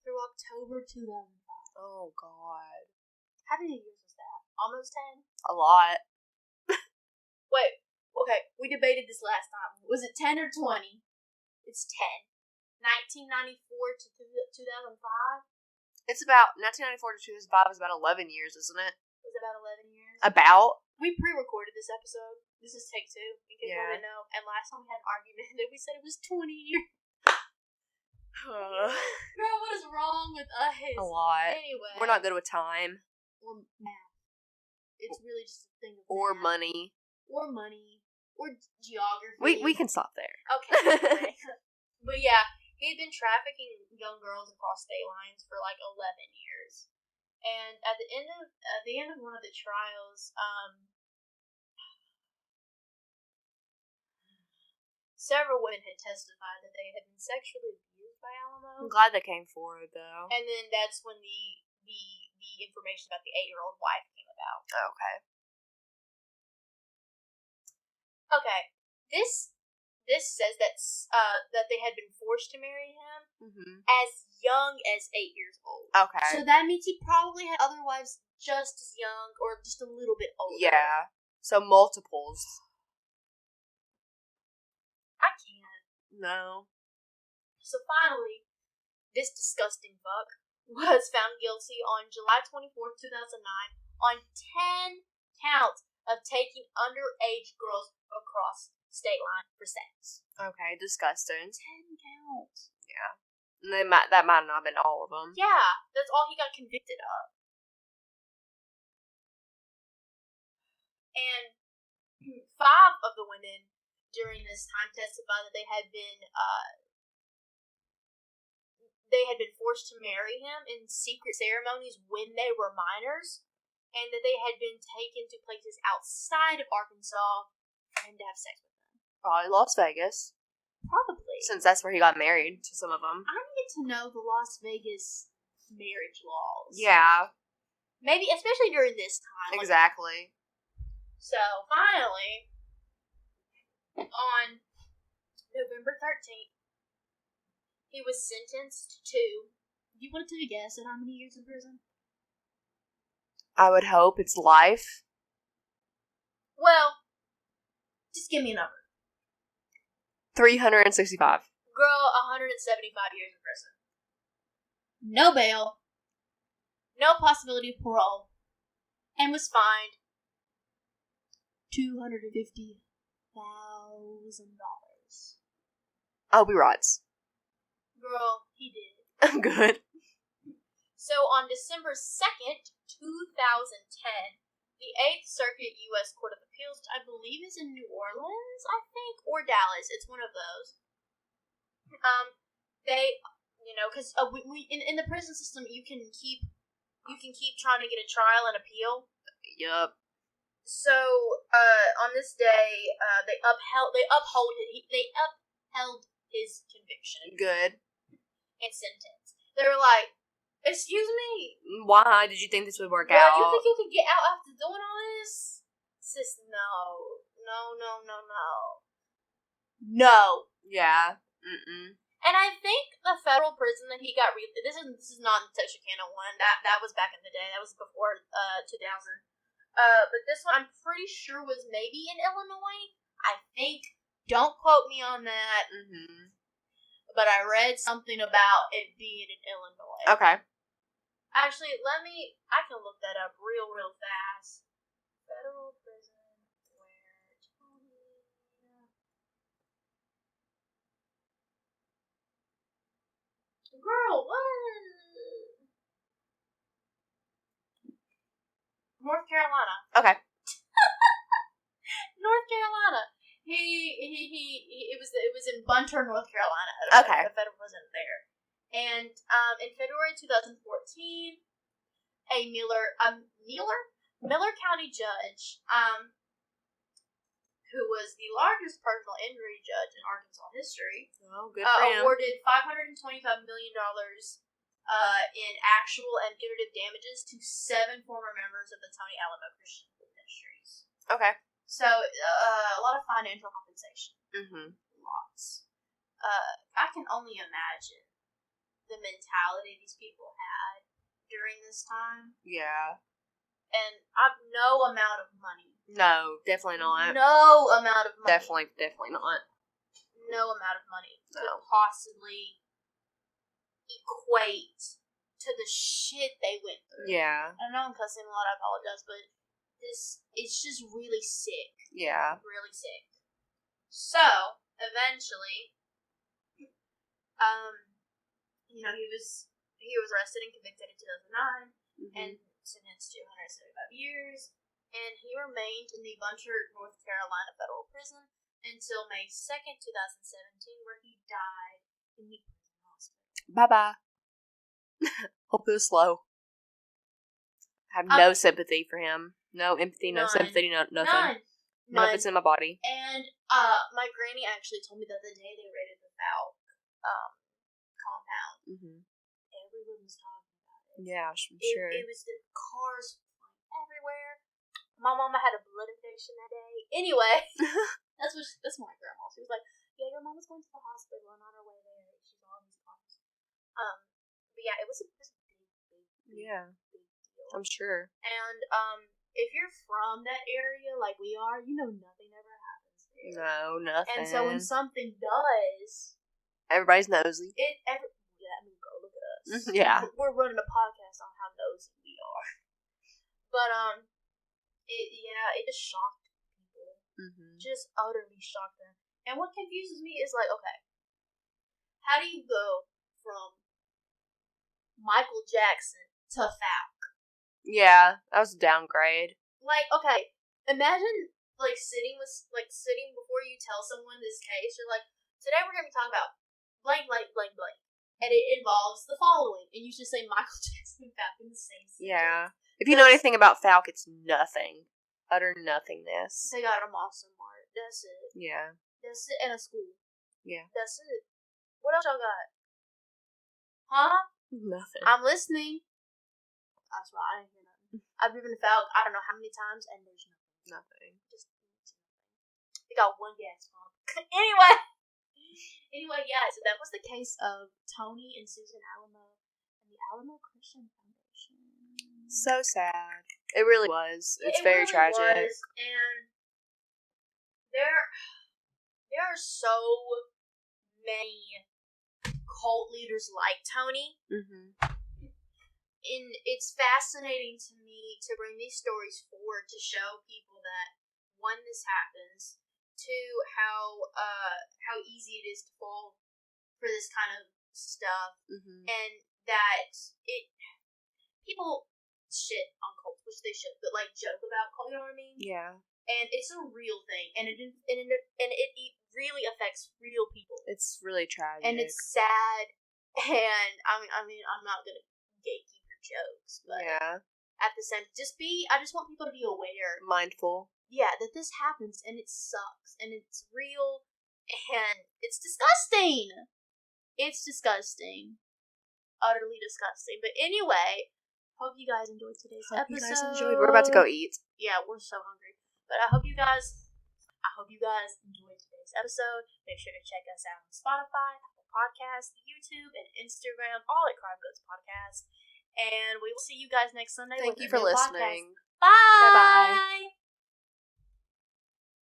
through October 2005. Oh, God. How many years was that? Almost 10? A lot. Wait, okay, we debated this last time. Was it 10 or 20? It's 10. 1994 to 2005? It's about, 1994 to 2005 is about 11 years, isn't it? Was it about 11 years? About? We pre-recorded this episode. This is take 2, in case you didn't know. And last time we had an argument that we said it was 20 years. Girl, what is wrong with us? A lot. Anyway. We're not good with time. Or math. It's really just a thing of Or math. money. Or money. Or geography. We can stop there. Okay. But yeah, he had been trafficking young girls across state lines for like 11 years. And at the end of one of the trials, several women had testified that they had been sexually abused by Alamo. I'm glad they came forward, though. And then that's when the information about the 8-year-old wife came about. Okay. Okay. This says that they had been forced to marry him as young as 8 years old. Okay. So that means he probably had other wives just as young or just a little bit older. Yeah. So multiples. I can't. No. So finally, this disgusting fuck was found guilty on July 24th, 2009 on 10 counts of taking underage girls across state line for sex. Okay, disgusting. 10 counts. Yeah. And that might not have been all of them. Yeah, that's all he got convicted of. And 5 of the women during this time testified that they had been forced to marry him in secret ceremonies when they were minors, and that they had been taken to places outside of Arkansas for him to have sex with them. Probably Las Vegas. Probably. Since that's where he got married to some of them. I need to know the Las Vegas marriage laws. Yeah. Maybe, especially during this time. Exactly. So, finally, on November 13th, he was sentenced to... You want to take a guess at how many years in prison? I would hope it's life. Well, just give me a number. 365. Girl, 175 years in prison. No bail. No possibility of parole. And was fined $250,000. I hope he rots. Girl, he did. I'm good. So on December 2nd, 2010, the 8th Circuit U.S. Court of Appeals, I believe is in New Orleans, I think, or Dallas. It's one of those. They, because we in the prison system, you can keep trying to get a trial and appeal. Yup. So, on this day, they upheld his conviction. Good. And sentence. They were like, "Excuse me, why did you think this would work girl, out? you think you could get out after doing all this?" Sis, no. Yeah. Mm-mm. And I think the federal prison that he got this is not the Texarkana one. That was back in the day. That was before 2000. But this one I'm pretty sure was maybe in Illinois. I think. Don't quote me on that. Mm-hmm. But I read something about it being in Illinois. Okay. Actually, I can look that up real fast. Federal prison where Tony... Girl, what? North Carolina. Okay. North Carolina. It was in Bunter, North Carolina. Okay. The federal prison there. And in February 2014, a Miller County judge, who was the largest personal injury judge in Arkansas history, good for him. awarded $525 million in actual and punitive damages to 7 former members of the Tony Alamo Christian Ministries. Okay. So, a lot of financial compensation. Mm-hmm. Lots. I can only imagine the mentality these people had during this time. Yeah. And I've no amount of money. No, definitely not. No amount of money. Definitely not. No amount of money No. could possibly equate to the shit they went through. Yeah. I know I'm cussing a lot, I apologize, but it's just really sick. Yeah. Really sick. So, eventually, he was arrested and convicted in 2009 and sentenced to 175 years, and he remained in the Bunter, North Carolina federal prison until May 2nd, 2017, where he died in the prison hospital. Bye-bye. Hope it was slow. I have no sympathy for him. No empathy, no sympathy, nothing. None. None of it's in my body. And my granny actually told me that the day they raided the Falk compound, everyone was talking about it. Yeah, I'm sure. It was the cars flying everywhere. My mama had a blood infection that day. Anyway, that's my grandma. She was like, "Yeah, your mom was going to the hospital, and on her way there, she's all these cars." But yeah, it was a big yeah, big deal. I'm sure. And if you're from that area, like we are, nothing ever happens there. No, nothing. And so when something does, Everybody's nosy. Go look at us. Yeah. We're running a podcast on how nosy we are. But, it just shocked people. Mm-hmm. Just utterly shocked them. And what confuses me is, like, okay, how do you go from Michael Jackson to Falk? Yeah, that was a downgrade. Like, okay, imagine, like, sitting before you tell someone this case, you're like, today we're going to be talking about blank, blank, blank, blank. And it involves the following. And you just say Michael Jackson and Falk in the same sentence. Yeah. If you know anything about Falk, it's nothing. Utter nothingness. They got him awesome art. That's it. Yeah. That's it. And a school. Yeah. That's it. What else y'all got? Huh? Nothing. I'm listening. That's why I didn't hear nothing. I've driven to Falk I don't know how many times, and there's nothing. Nothing. Just nothing. They got one gas pump. Anyway, yeah, so that was the case of Tony and Susan Alamo and the Alamo Christian Foundation. So sad. It really was. It's It very really tragic. Was, and there are so many cult leaders like Tony. Mm-hmm. And it's fascinating to me to bring these stories forward to show people that, one, this happens, two, how easy it is to fall for this kind of stuff, and that people shit on cults, which they should, but like joke about cult, you know what I mean? Yeah. And it's a real thing, and it really affects real people. It's really tragic, and it's sad. And I mean, I'm not gonna gatekeep your jokes, but at the same, I just want people to be aware, mindful. Yeah, that this happens, and it sucks, and it's real, and it's disgusting. It's disgusting, utterly disgusting. But anyway, hope you guys enjoyed today's episode. You guys enjoyed. We're about to go eat. Yeah, we're so hungry. But I hope you guys enjoyed today's episode. Make sure to check us out on Spotify, Apple Podcasts, YouTube, and Instagram, all at Crime Goats Podcast. And we will see you guys next Sunday. Thank you for listening. Podcast. Bye. Bye-bye.